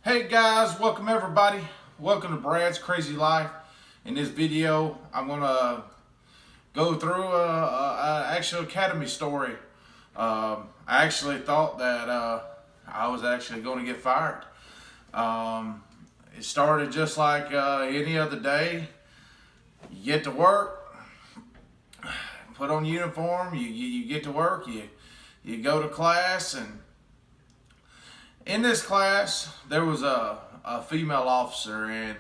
Hey guys, welcome everybody. Welcome to Brad's Crazy Life. In this video, I'm gonna go through a actual academy story. I actually thought that I was actually going to get fired. It started just like any other day. You get to work, put on uniform, you get to work, you go to class, and in this class, there was a female officer, and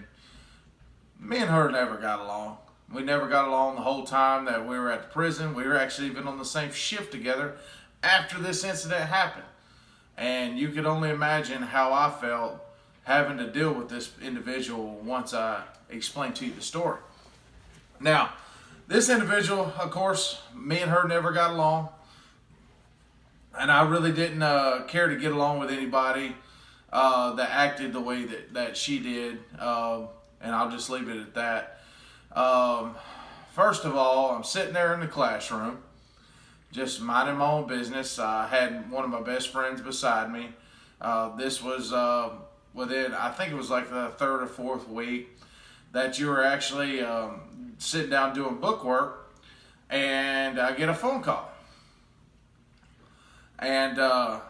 me and her never got along. We never got along the whole time that we were at the prison. We were actually even on the same shift together after this incident happened. And you could only imagine how I felt having to deal with this individual once I explained to you the story. Now, this individual, of course, me and her never got along. And I really didn't care to get along with anybody that acted the way that she did. And I'll just leave it at that. First of all, I'm sitting there in the classroom, just minding my own business. I had one of my best friends beside me. This was within, I think it was like the third or fourth week that you were actually sitting down doing book work, and I get a phone call. And I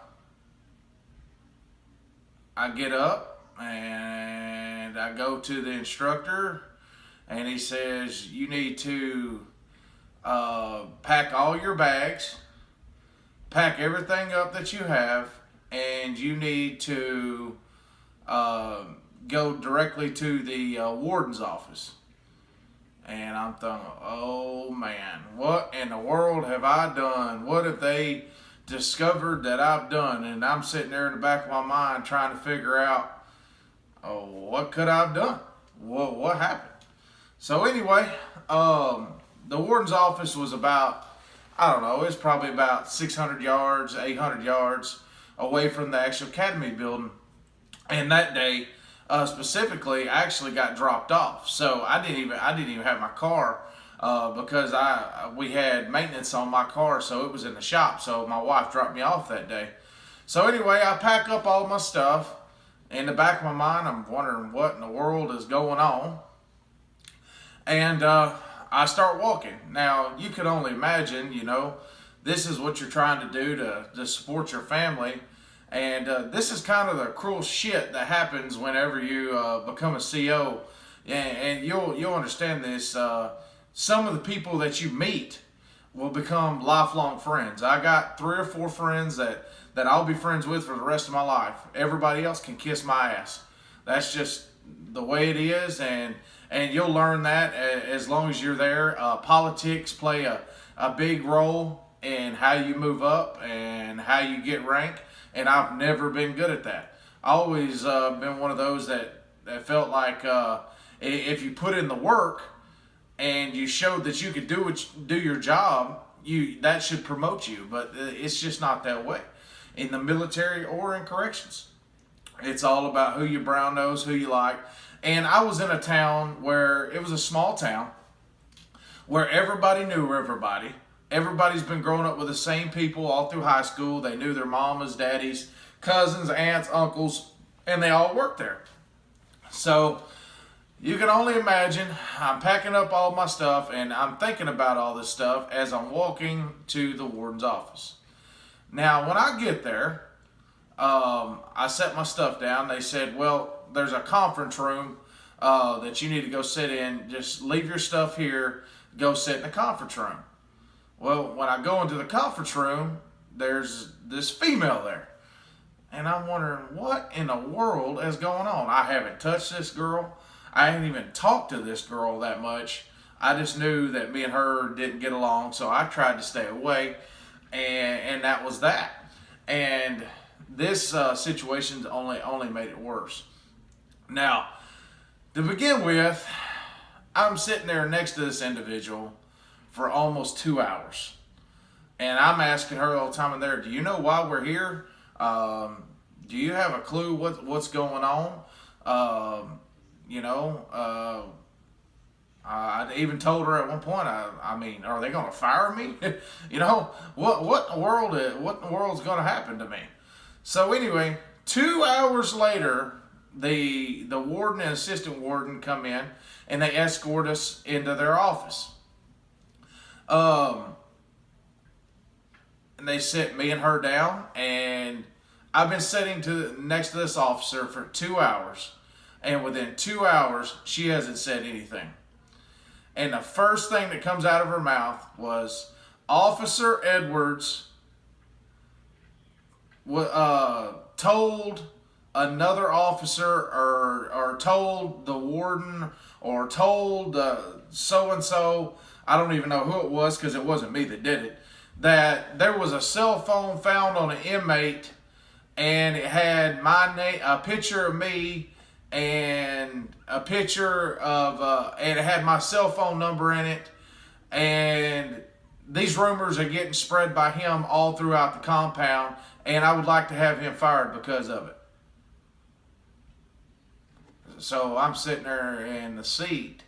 get up and I go to the instructor, and he says, you need to pack all your bags, pack everything up that you have, and you need to go directly to the warden's office. And I'm thinking, oh man, what in the world have I done? What have they discovered that I've done? And I'm sitting there in the back of my mind trying to figure out, oh, what could I have done? What happened? So anyway, the warden's office was about, I don't know, it's probably about 600 yards, 800 yards away from the actual academy building. And that day, specifically, I actually got dropped off. So I didn't even have my car. Because we had maintenance on my car, so it was in the shop. So my wife dropped me off that day. So anyway, I pack up all my stuff. In the back of my mind, I'm wondering what in the world is going on. And I start walking. Now, you could only imagine, this is what you're trying to do to support your family. And this is kind of the cruel shit that happens whenever you become a CO. And you'll understand this. Some of the people that you meet will become lifelong friends. I got 3 or 4 friends that I'll be friends with for the rest of my life. Everybody else can kiss my ass. That's just the way it is, and you'll learn that as long as you're there. Politics play a big role in how you move up and how you get rank, and I've never been good at that. I always been one of those that felt like if you put in the work, and you showed that you could do your job, that should promote you. But it's just not that way in the military or in corrections. It's all about who you brown nose, who you like. And I was in a town where it was a small town where everybody knew everybody. Everybody's been growing up with the same people all through high school. They knew their mamas, daddies, cousins, aunts, uncles, and they all worked there. So you can only imagine, I'm packing up all my stuff, and I'm thinking about all this stuff as I'm walking to the warden's office. Now, when I get there, I set my stuff down. They said, well, there's a conference room that you need to go sit in. Just leave your stuff here, go sit in the conference room. Well, when I go into the conference room, there's this female there. And I'm wondering, what in the world is going on? I haven't touched this girl. I hadn't even talked to this girl that much. I just knew that me and her didn't get along, so I tried to stay away, and that was that. And this situation only made it worse. Now, to begin with, I'm sitting there next to this individual for almost 2 hours, and I'm asking her all the time in there, do you know why we're here? Do you have a clue what's going on? I even told her at one point, I mean, are they going to fire me? What in the world's going to happen to me? So anyway, 2 hours later, the warden and assistant warden come in and they escort us into their office. And they sit me and her down, and I've been sitting next to this officer for 2 hours, and within 2 hours she hasn't said anything. And the first thing that comes out of her mouth was, Officer Edwards told another officer, or told the warden, or told so-and-so, I don't even know who it was because it wasn't me that did it, that there was a cell phone found on an inmate, and it had my name, a picture of me, and a picture of, and it had my cell phone number in it, and these rumors are getting spread by him all throughout the compound, and I would like to have him fired because of it. So I'm sitting there in the seat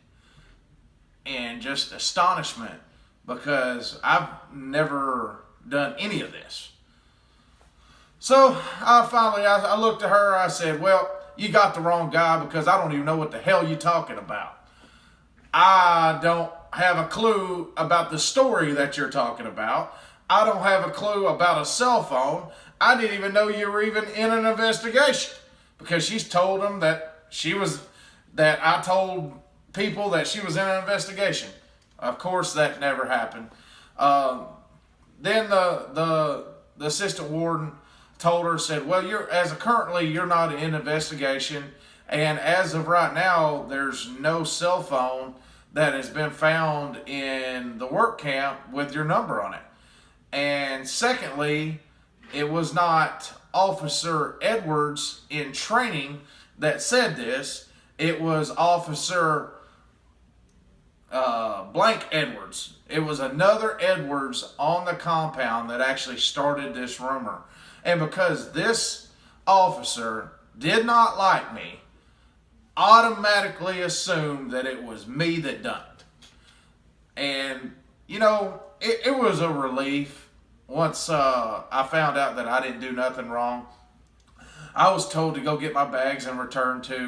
in just astonishment, because I've never done any of this. So I looked at her, I said, well, you got the wrong guy, because I don't even know what the hell you're talking about. I don't have a clue about the story that you're talking about. I don't have a clue about a cell phone. I didn't even know you were even in an investigation, because she's told them that I told people that she was in an investigation. Of course, that never happened. Then the assistant warden told her, said, well, currently you're not in investigation, and as of right now, there's no cell phone that has been found in the work camp with your number on it. And secondly, it was not Officer Edwards in training that said this. It was Officer blank Edwards. It was another Edwards on the compound that actually started this rumor. And because this officer did not like me, automatically assumed that it was me that done it. And, it was a relief once I found out that I didn't do nothing wrong. I was told to go get my bags and return to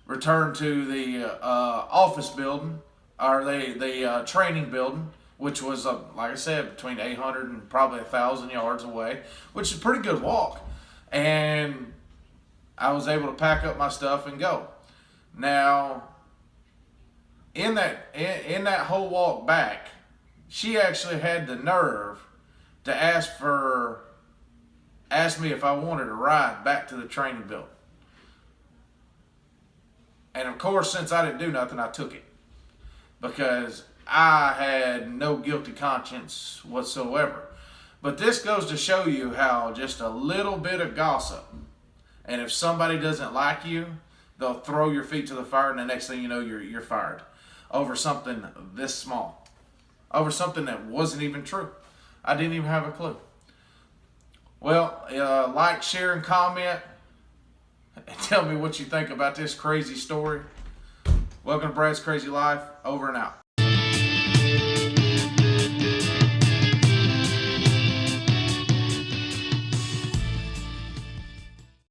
the office building, or the training building, which was, like I said, between 800 and probably 1,000 yards away, which is a pretty good walk. And I was able to pack up my stuff and go. Now, in that whole walk back, she actually had the nerve to ask me if I wanted a ride back to the training building. And of course, since I didn't do nothing, I took it, because I had no guilty conscience whatsoever. But this goes to show you how just a little bit of gossip, and if somebody doesn't like you, they'll throw your feet to the fire, and the next thing you know, you're fired over something this small, over something that wasn't even true. I didn't even have a clue. Well, like, share, and comment, and tell me what you think about this crazy story. Welcome to Brad's Crazy Life. Over and out.